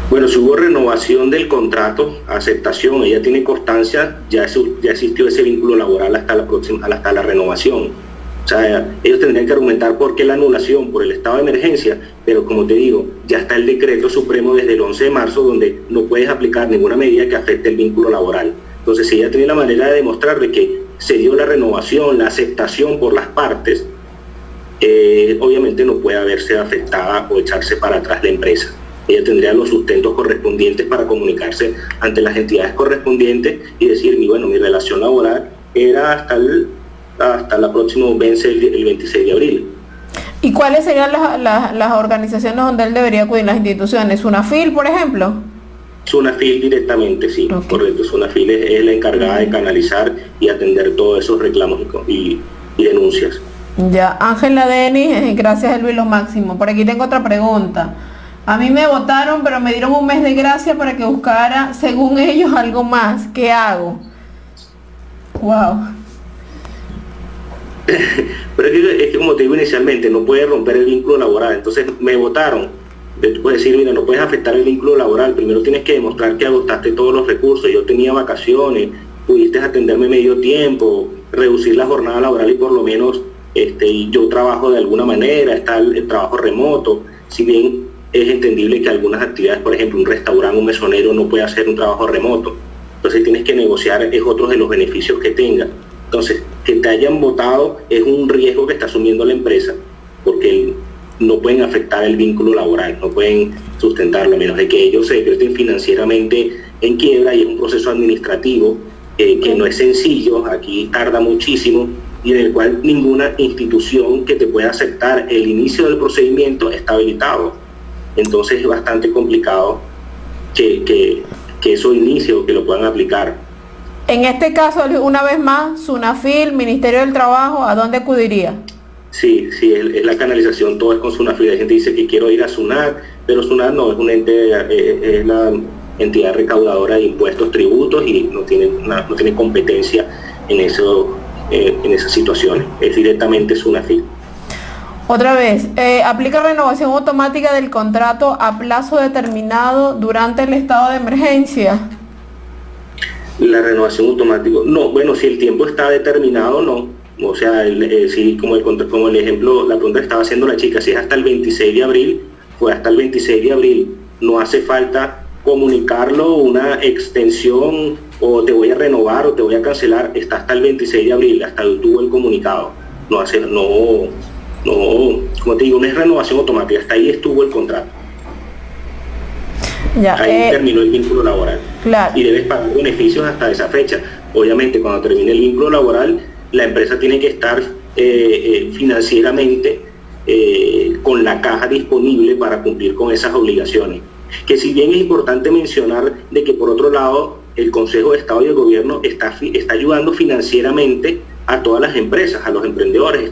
Bueno, si hubo renovación del contrato, aceptación, ella tiene constancia, ya existió ese vínculo laboral hasta la renovación. O sea, ellos tendrían que argumentar por qué la anulación, por el estado de emergencia, pero como te digo, ya está el decreto supremo desde el 11 de marzo donde no puedes aplicar ninguna medida que afecte el vínculo laboral. Entonces, si ella tiene la manera de demostrar de que se dio la renovación, la aceptación por las partes, obviamente no puede haberse afectada o echarse para atrás la empresa. Ella tendría los sustentos correspondientes para comunicarse ante las entidades correspondientes y decir, bueno, mi relación laboral era hasta la próxima vence el 26 de abril. ¿Y cuáles serían las organizaciones donde él debería acudir, las instituciones? ¿Sunafil, por ejemplo? Sunafil directamente, sí, okay. Correcto. Sunafil es la encargada de canalizar y atender todos esos reclamos y denuncias. Ya, Ángela Denis, gracias Elvis, lo máximo. Por aquí tengo otra pregunta. A mí me votaron, pero me dieron un mes de gracia para que buscara, según ellos, algo más. ¿Qué hago? Wow. Pero es que como te digo inicialmente, no puedes romper el vínculo laboral. Entonces me votaron. Tú puedes decir, mira, no puedes afectar el vínculo laboral. Primero tienes que demostrar que agotaste todos los recursos. Yo tenía vacaciones, pudiste atenderme medio tiempo, reducir la jornada laboral y por lo menos yo trabajo de alguna manera, está el trabajo remoto. Si bien es entendible que algunas actividades, por ejemplo, un restaurante, un mesonero no puede hacer un trabajo remoto. Entonces tienes que negociar, es otro de los beneficios que tenga. Entonces, que te hayan votado es un riesgo que está asumiendo la empresa, porque no pueden afectar el vínculo laboral, no pueden sustentarlo, a menos de que ellos se decreten financieramente en quiebra, y es un proceso administrativo que no es sencillo, aquí tarda muchísimo, y en el cual ninguna institución que te pueda aceptar el inicio del procedimiento está habilitado. Entonces es bastante complicado que eso inicie o que lo puedan aplicar. En este caso, una vez más, SUNAFIL, Ministerio del Trabajo, ¿a dónde acudiría? Sí, es la canalización, todo es con SUNAFIL. Hay gente que dice que quiero ir a SUNAT, pero SUNAT no, es un ente, es la entidad recaudadora de impuestos, tributos, y no tiene competencia en esas situaciones. Es directamente SUNAFIL. Otra vez, aplica renovación automática del contrato a plazo determinado durante el estado de emergencia. La renovación automática, no, bueno, si el tiempo está determinado, no. O sea, si como el ejemplo, la pregunta que estaba haciendo la chica, si es hasta el 26 de abril, pues hasta el 26 de abril. No hace falta comunicarlo, una extensión, o te voy a renovar o te voy a cancelar, está hasta el 26 de abril, hasta tuvo el comunicado. No, como te digo, no es renovación automática, hasta ahí estuvo el contrato. Ya, ahí terminó el vínculo laboral. Claro. Y debes pagar beneficios hasta esa fecha. Obviamente, cuando termine el vínculo laboral, la empresa tiene que estar financieramente con la caja disponible para cumplir con esas obligaciones. Que si bien es importante mencionar de que por otro lado el Consejo de Estado y el Gobierno está ayudando financieramente a todas las empresas, a los emprendedores,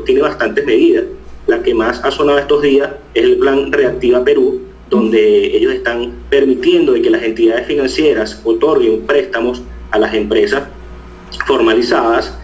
tiene bastantes medidas. La que más ha sonado estos días es el plan Reactiva Perú, donde ellos están permitiendo de que las entidades financieras otorguen préstamos a las empresas formalizadas,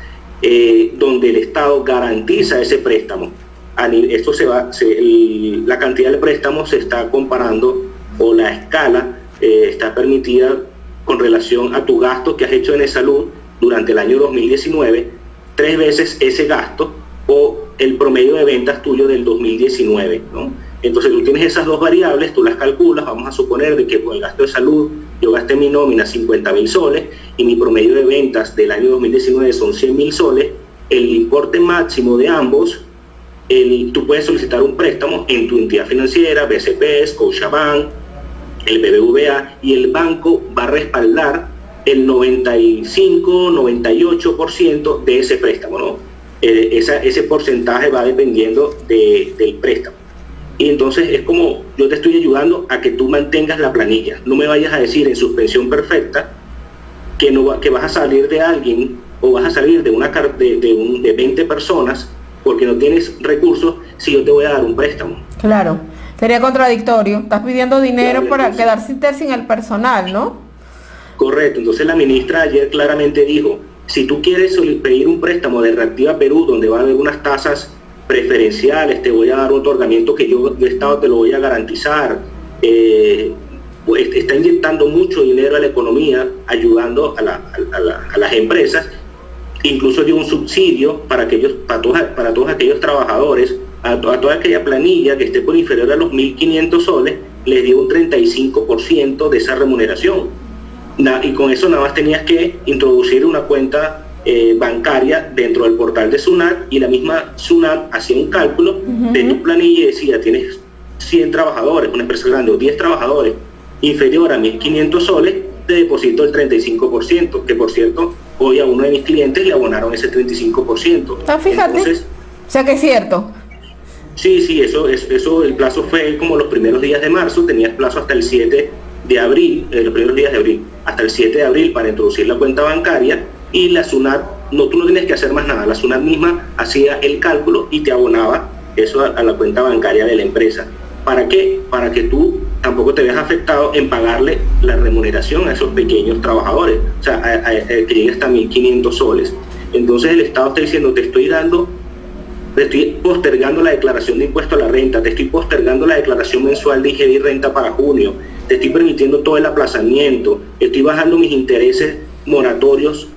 donde el Estado garantiza ese préstamo. La cantidad de préstamos se está comparando, o la escala está permitida con relación a tu gasto que has hecho en salud durante el año 2019, 3 veces ese gasto o el promedio de ventas tuyo del 2019, ¿no? Entonces tú tienes esas dos variables, tú las calculas, vamos a suponer de que por el gasto de salud yo gasté en mi nómina 50.000 soles y mi promedio de ventas del año 2019 son 100.000 soles, el importe máximo de ambos, tú puedes solicitar un préstamo en tu entidad financiera, BCP, Scotiabank, el BBVA, y el banco va a respaldar el 95-98% de ese préstamo, ¿no? Ese porcentaje va dependiendo del préstamo. Y entonces es como yo te estoy ayudando a que tú mantengas la planilla. No me vayas a decir en suspensión perfecta que vas a salir de alguien o vas a salir de 20 personas porque no tienes recursos si yo te voy a dar un préstamo. Claro, sería contradictorio. Estás pidiendo dinero, claro, para quedarse sin el personal, ¿no? Correcto. Entonces la ministra ayer claramente dijo, si tú quieres pedir un préstamo de Reactiva Perú, donde va a haber unas tasas preferenciales, te voy a dar un otorgamiento que yo de Estado te lo voy a garantizar, pues está inyectando mucho dinero a la economía, ayudando a las empresas, incluso dio un subsidio para todos aquellos trabajadores, a toda aquella planilla que esté por inferior a los 1.500 soles, les dio un 35% de esa remuneración. Y con eso nada más tenías que introducir una cuenta bancaria dentro del portal de SUNAT, y la misma SUNAT hacía un cálculo de tu planilla y decía, tienes 100 trabajadores, una empresa grande, o 10 trabajadores, inferior a 1.500 soles, te deposito el 35%, que por cierto, hoy a uno de mis clientes le abonaron ese 35%. Ah, fíjate. Entonces, o sea que es cierto. Sí, eso, el plazo fue como los primeros días de marzo, tenías plazo hasta el 7 de abril, los primeros días de abril, hasta el 7 de abril para introducir la cuenta bancaria, y la SUNAT, tú no tienes que hacer más nada, la SUNAT misma hacía el cálculo y te abonaba eso a la cuenta bancaria de la empresa. ¿Para qué? Para que tú tampoco te veas afectado en pagarle la remuneración a esos pequeños trabajadores, o sea, que llegue hasta 1.500 soles. Entonces el Estado está diciendo, te estoy postergando la declaración de impuesto a la renta, te estoy postergando la declaración mensual de IGB y renta para junio, te estoy permitiendo todo el aplazamiento, estoy bajando mis intereses moratorios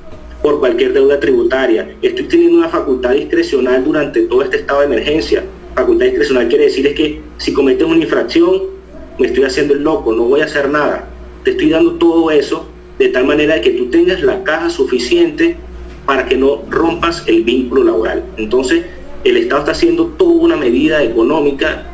por cualquier deuda tributaria, estoy teniendo una facultad discrecional durante todo este estado de emergencia. Facultad discrecional quiere decir es que si cometes una infracción, me estoy haciendo el loco, no voy a hacer nada. Te estoy dando todo eso de tal manera que tú tengas la caja suficiente para que no rompas el vínculo laboral. Entonces, el Estado está haciendo toda una medida económica,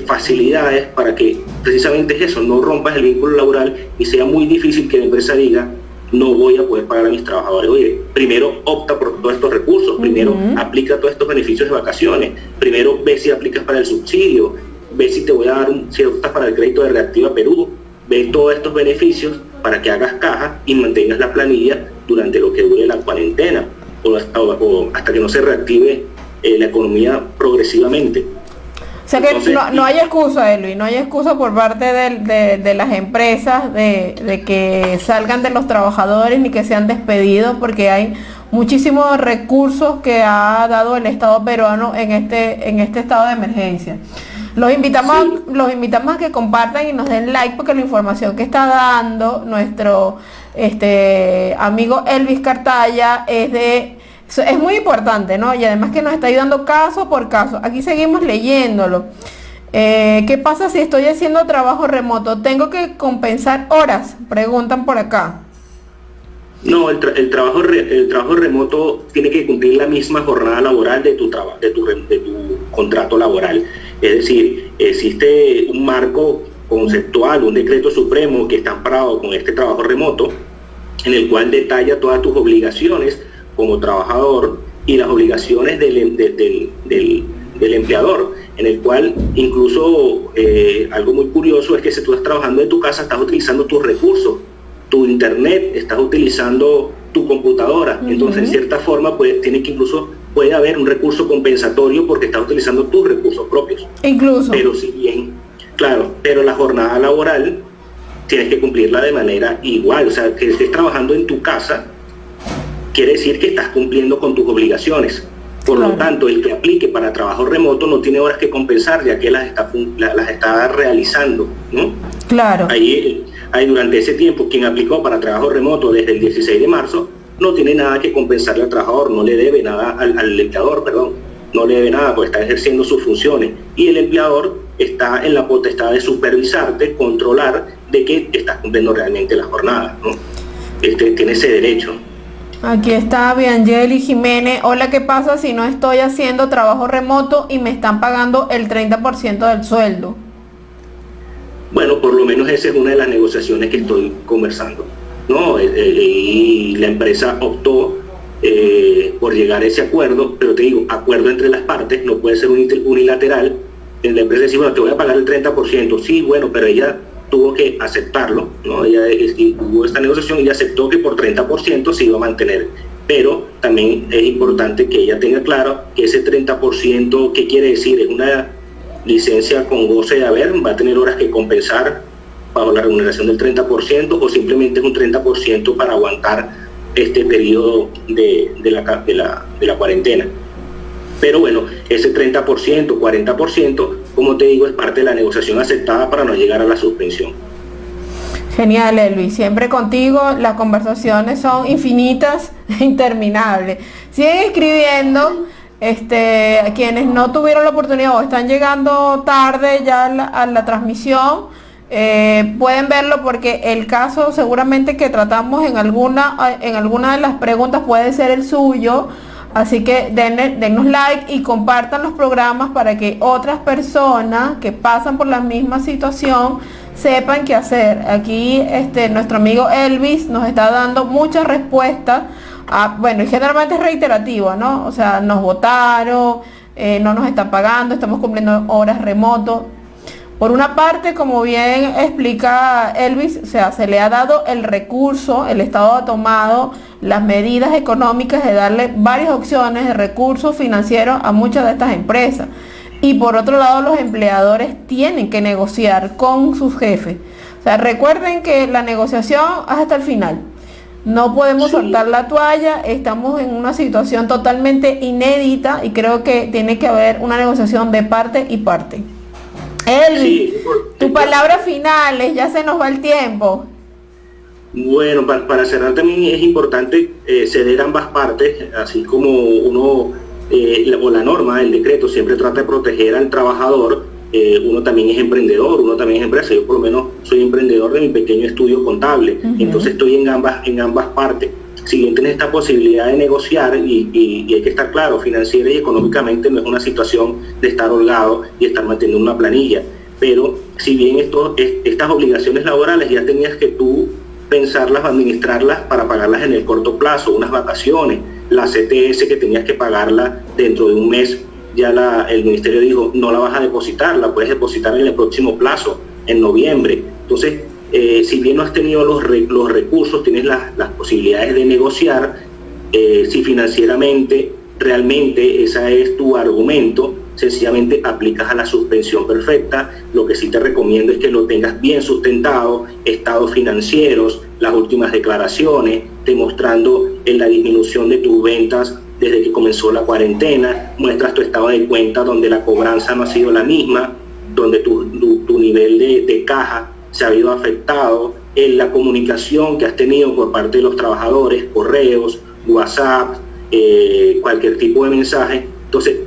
facilidades para que precisamente es eso, no rompas el vínculo laboral y sea muy difícil que la empresa diga, no voy a poder pagar a mis trabajadores. Oye, primero opta por todos estos recursos, primero aplica todos estos beneficios de vacaciones, primero ve si aplicas para el subsidio, ve si te voy a dar si optas para el crédito de Reactiva Perú, ve todos estos beneficios para que hagas caja y mantengas la planilla durante lo que dure la cuarentena o hasta que no se reactive la economía progresivamente. O sea que entonces, no hay excusa, Elvis, no hay excusa por parte de las empresas de que salgan de los trabajadores ni que sean despedidos, porque hay muchísimos recursos que ha dado el Estado peruano en este estado de emergencia. Los invitamos a que compartan y nos den like, porque la información que está dando nuestro amigo Elvis Cartaya es muy importante, ¿no? Y además que nos está ayudando caso por caso. Aquí seguimos leyéndolo. ¿Qué pasa si estoy haciendo trabajo remoto? ¿Tengo que compensar horas? Preguntan por acá. No, el trabajo remoto tiene que cumplir la misma jornada laboral de tu contrato laboral. Es decir, existe un marco conceptual, un decreto supremo que está amparado con este trabajo remoto, en el cual detalla todas tus obligaciones como trabajador y las obligaciones del empleador, en el cual incluso algo muy curioso es que si tú estás trabajando en tu casa, estás utilizando tus recursos, tu internet, estás utilizando tu computadora. Entonces, en cierta forma, puede haber un recurso compensatorio porque estás utilizando tus recursos propios. Incluso. Pero si bien, claro, pero la jornada laboral tienes que cumplirla de manera igual. O sea, que estés trabajando en tu casa quiere decir que estás cumpliendo con tus obligaciones. Por lo tanto, el que aplique para trabajo remoto no tiene horas que compensar, ya que las está realizando, ¿no? Claro. Ahí durante ese tiempo, quien aplicó para trabajo remoto desde el 16 de marzo, no tiene nada que compensarle al trabajador, no le debe nada al empleador, no le debe nada, porque está ejerciendo sus funciones. Y el empleador está en la potestad de supervisarte, controlar de que estás cumpliendo realmente la jornada, ¿no? Tiene ese derecho. Aquí está Biangeli Jiménez. Hola, ¿qué pasa si no estoy haciendo trabajo remoto y me están pagando el 30% del sueldo? Bueno, por lo menos esa es una de las negociaciones que estoy conversando, ¿no? Y la empresa optó por llegar a ese acuerdo, pero te digo, acuerdo entre las partes, no puede ser unilateral. La empresa dice, bueno, te voy a pagar el 30%, sí, bueno, pero ella tuvo que aceptarlo, ¿no? Ella hubo esta negociación y aceptó que por 30% se iba a mantener, pero también es importante que ella tenga claro que ese 30%, ¿qué quiere decir? Es una licencia con goce de haber, va a tener horas que compensar bajo la remuneración del 30%, o simplemente es un 30% para aguantar este periodo de la cuarentena. Pero bueno, ese 30%, 40%, como te digo, es parte de la negociación aceptada para no llegar a la suspensión. Genial, Elvis, siempre contigo, las conversaciones son infinitas e interminables. Siguen escribiendo, a quienes no tuvieron la oportunidad o están llegando tarde ya a la transmisión, pueden verlo, porque el caso seguramente que tratamos en alguna de las preguntas puede ser el suyo. Así que denos like y compartan los programas para que otras personas que pasan por la misma situación sepan qué hacer. Aquí nuestro amigo Elvis nos está dando muchas respuestas. Bueno, y generalmente es reiterativo, ¿no? O sea, nos votaron, no nos están pagando, estamos cumpliendo horas remoto. Por una parte, como bien explica Elvis, o sea, se le ha dado el recurso, el Estado ha tomado las medidas económicas de darle varias opciones de recursos financieros a muchas de estas empresas. Y por otro lado, los empleadores tienen que negociar con sus jefes. O sea, recuerden que la negociación es hasta el final. No podemos soltar la toalla, estamos en una situación totalmente inédita y creo que tiene que haber una negociación de parte y parte. Elvis, tu palabra final, ya se nos va el tiempo. Bueno, para cerrar también es importante ceder ambas partes, así como la norma, el decreto siempre trata de proteger al trabajador. Uno también es emprendedor, uno también es empresa. Yo por lo menos soy emprendedor de mi pequeño estudio contable, entonces estoy en ambas partes. Si bien tienes esta posibilidad de negociar, y hay que estar claro, financiera y económicamente no es una situación de estar holgado y estar manteniendo una planilla, pero si bien estas obligaciones laborales ya tenías que tú pensarlas, administrarlas para pagarlas en el corto plazo, unas vacaciones, la CTS que tenías que pagarla dentro de un mes, ya el ministerio dijo, no la vas a depositar, la puedes depositar en el próximo plazo, en noviembre. Entonces, si bien no has tenido los recursos, tienes las posibilidades de negociar. Si financieramente realmente ese es tu argumento, sencillamente aplicas a la suspensión perfecta. Lo que sí te recomiendo es que lo tengas bien sustentado, estados financieros, las últimas declaraciones, demostrando en la disminución de tus ventas desde que comenzó la cuarentena, muestras tu estado de cuenta donde la cobranza no ha sido la misma, donde tu nivel de caja se ha habido afectado, en la comunicación que has tenido por parte de los trabajadores, correos, WhatsApp, cualquier tipo de mensaje. Entonces,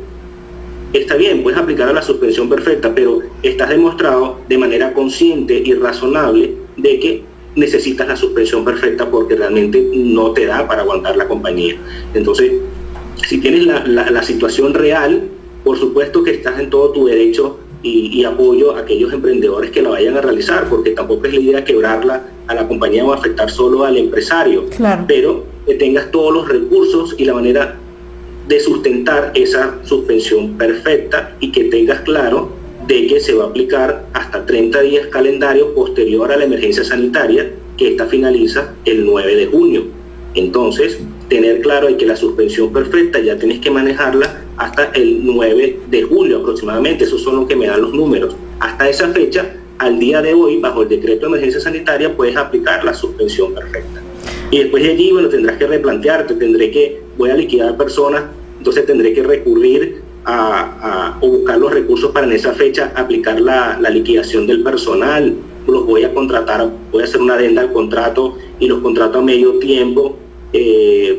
está bien, puedes aplicar a la suspensión perfecta, pero estás demostrado de manera consciente y razonable de que necesitas la suspensión perfecta porque realmente no te da para aguantar la compañía. Entonces, si tienes la situación real, por supuesto que estás en todo tu derecho y apoyo a aquellos emprendedores que la vayan a realizar, porque tampoco es la idea quebrarla a la compañía o afectar solo al empresario, claro, pero que tengas todos los recursos y la manera de sustentar esa suspensión perfecta y que tengas claro de que se va a aplicar hasta 30 días calendario posterior a la emergencia sanitaria, que esta finaliza el 9 de junio. Entonces, tener claro de que la suspensión perfecta ya tienes que manejarla hasta el 9 de julio aproximadamente, esos son los que me dan los números. Hasta esa fecha, al día de hoy, bajo el decreto de emergencia sanitaria, puedes aplicar la suspensión perfecta. Y después de allí, bueno, tendrás que replantearte, voy a liquidar personas, entonces tendré que recurrir o buscar los recursos para en esa fecha aplicar la liquidación del personal, los voy a contratar, voy a hacer una adenda al contrato y los contrato a medio tiempo,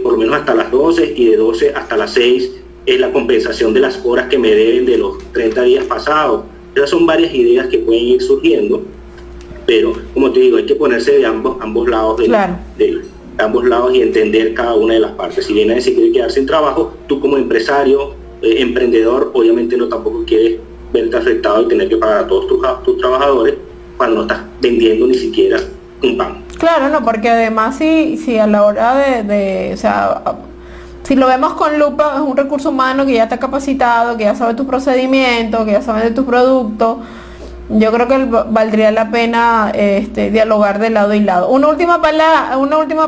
por lo menos hasta las 12 y de 12 hasta las 6 es la compensación de las horas que me deben de los 30 días pasados. Esas son varias ideas que pueden ir surgiendo, pero como te digo, hay que ponerse de ambos lados de ambos lados y entender cada una de las partes. Si bien nadie se quiere quedar sin trabajo, tú como empresario, emprendedor, obviamente no tampoco quieres verte afectado y tener que pagar a todos tus trabajadores cuando no estás vendiendo ni siquiera un pan. Claro, no, porque además si a la hora o sea, si lo vemos con lupa, es un recurso humano que ya está capacitado, que ya sabe tus procedimientos, que ya sabe de tus productos. Yo creo que valdría la pena dialogar de lado y lado. Una última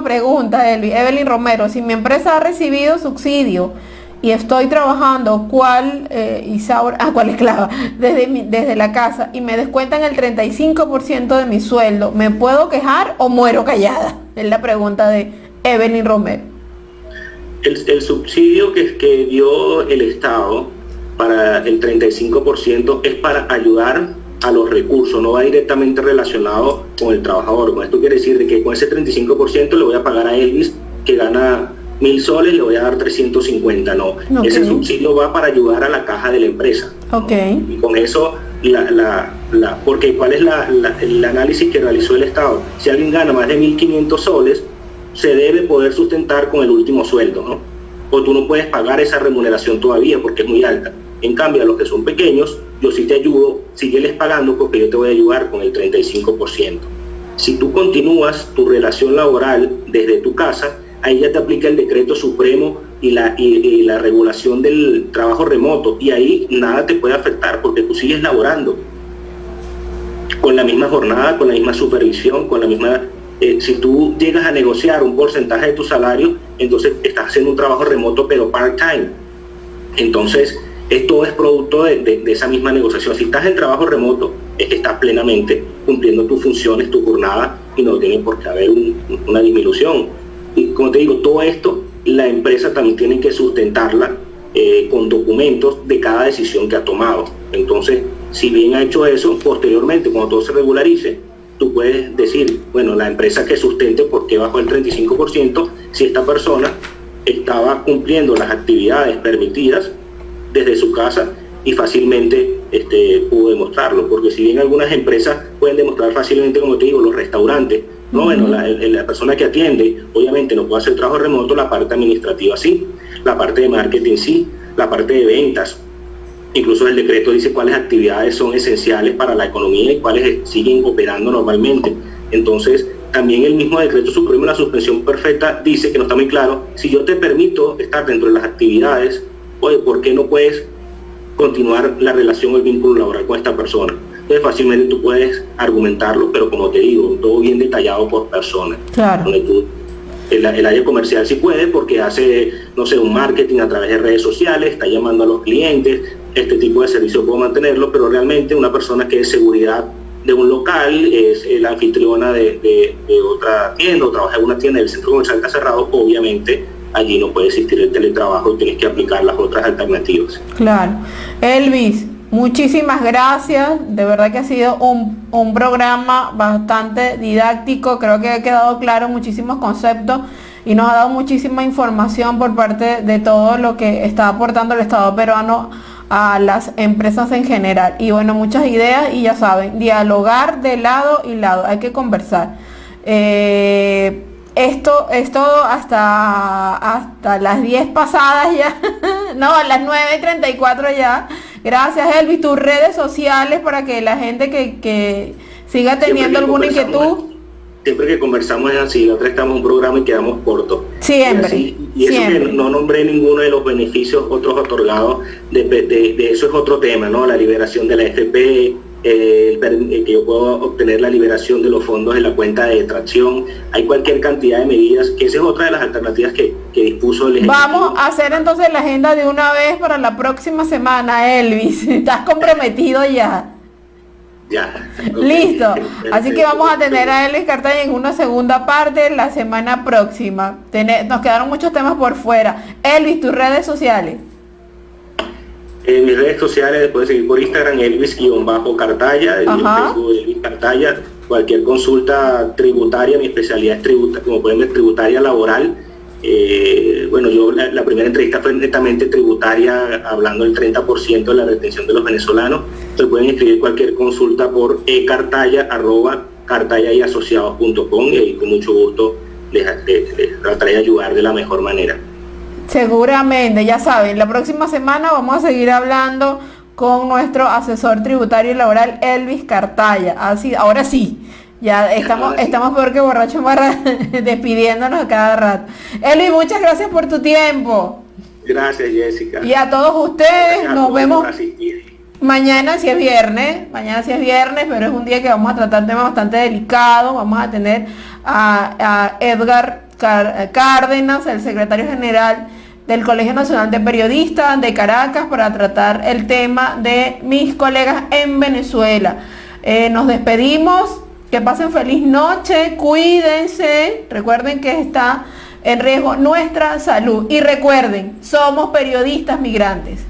pregunta, Evelyn Romero. Si mi empresa ha recibido subsidio y estoy trabajando cuál esclava desde la casa y me descuentan el 35% de mi sueldo, ¿me puedo quejar o muero callada? Es la pregunta de Evelyn Romero. El subsidio que dio el Estado para el 35% es para ayudar a los recursos, no va directamente relacionado con el trabajador. Con esto quiere decir de que con ese 35% le voy a pagar a Elvis, que gana 1.000 soles, le voy a dar 350, no. Okay. Ese subsidio va para ayudar a la caja de la empresa. Okay. Y con eso, porque ¿cuál es el análisis que realizó el Estado? Si alguien gana más de 1.500 soles, se debe poder sustentar con el último sueldo, ¿no? O tú no puedes pagar esa remuneración todavía porque es muy alta. En cambio, a los que son pequeños, yo sí te ayudo, sígueles pagando porque yo te voy a ayudar con el 35%. Si tú continúas tu relación laboral desde tu casa, ahí ya te aplica el decreto supremo y la regulación del trabajo remoto, y ahí nada te puede afectar porque tú sigues laborando con la misma jornada, con la misma supervisión, con la misma... si tú llegas a negociar un porcentaje de tu salario, entonces estás haciendo un trabajo remoto pero part-time. Entonces, esto es producto de esa misma negociación. Si estás en trabajo remoto, es que estás plenamente cumpliendo tus funciones, tu jornada, y no tiene por qué haber una disminución. Y como te digo, todo esto, la empresa también tiene que sustentarla con documentos de cada decisión que ha tomado. Entonces, si bien ha hecho eso, posteriormente, cuando todo se regularice, tú puedes decir, bueno, la empresa que sustente por qué bajó el 35% si esta persona estaba cumpliendo las actividades permitidas desde su casa y fácilmente pudo demostrarlo, porque si bien algunas empresas pueden demostrar fácilmente, como te digo, los restaurantes, no, bueno, la persona que atiende obviamente no puede hacer trabajo remoto, la parte administrativa sí, la parte de marketing sí, la parte de ventas, incluso el decreto dice cuáles actividades son esenciales para la economía y cuáles siguen operando normalmente. Entonces también el mismo decreto supremo de la suspensión perfecta dice, que no está muy claro, si yo te permito estar dentro de las actividades, oye, ¿por qué no puedes continuar la relación o el vínculo laboral con esta persona? Entonces fácilmente tú puedes argumentarlo, pero como te digo, todo bien detallado por persona. Claro. Donde tú, el área comercial sí puede, porque hace, no sé, un marketing a través de redes sociales, está llamando a los clientes, este tipo de servicio puedo mantenerlo, pero realmente una persona que es seguridad de un local, es la anfitriona de otra tienda, o trabaja en una tienda del centro comercial que está cerrado, obviamente allí no puede existir el teletrabajo y tienes que aplicar las otras alternativas. Claro. Elvis, muchísimas gracias, de verdad que ha sido un programa bastante didáctico, creo que ha quedado claro muchísimos conceptos y nos ha dado muchísima información por parte de todo lo que está aportando el Estado peruano a las empresas en general. Y bueno, muchas ideas, y ya saben, dialogar de lado y lado, hay que conversar. Esto hasta las 10 pasadas ya, no, a las 9:34 ya. Gracias, Elvis. Tus redes sociales para que la gente que siga teniendo alguna inquietud. Siempre que conversamos es así, la otra estamos en un programa y quedamos cortos. Siempre. Y eso siempre. Que no nombré ninguno de los beneficios otros otorgados, de eso es otro tema, ¿no? La liberación de la FP, que yo puedo obtener la liberación de los fondos de la cuenta de detracción. Hay cualquier cantidad de medidas, que esa es otra de las alternativas que dispuso el Ejecutivo. Vamos a hacer entonces la agenda de una vez para la próxima semana, Elvis. Estás comprometido ya. Ya. Listo. Así que vamos a tener a Elvis Cartaya en una segunda parte la semana próxima. Nos quedaron muchos temas por fuera. Elvis, tus redes sociales. En mis redes sociales puedes seguir por Instagram, Elvis-Cartaya, en Facebook Elvis Cartaya. Cualquier consulta tributaria, mi especialidad es como pueden ver, tributaria laboral. Bueno, yo la primera entrevista fue netamente tributaria, hablando del 30% de la retención de los venezolanos. Se pueden escribir cualquier consulta por ecartaya@cartayayasociados.com y con mucho gusto les trataré de ayudar de la mejor manera. Seguramente, ya saben, la próxima semana vamos a seguir hablando con nuestro asesor tributario y laboral, Elvis Cartaya. Así, ahora sí. Ya estamos peor que borracho despidiéndonos a cada rato. Elvis, muchas gracias por tu tiempo. Gracias, Jessica. Y a todos ustedes, nos vemos mañana si es viernes. Mañana si es viernes, pero es un día que vamos a tratar temas bastante delicados. Vamos a tener a Edgar Cárdenas, el secretario general del Colegio Nacional de Periodistas de Caracas, para tratar el tema de mis colegas en Venezuela. Nos despedimos. Que pasen feliz noche, cuídense, recuerden que está en riesgo nuestra salud y recuerden, somos periodistas migrantes.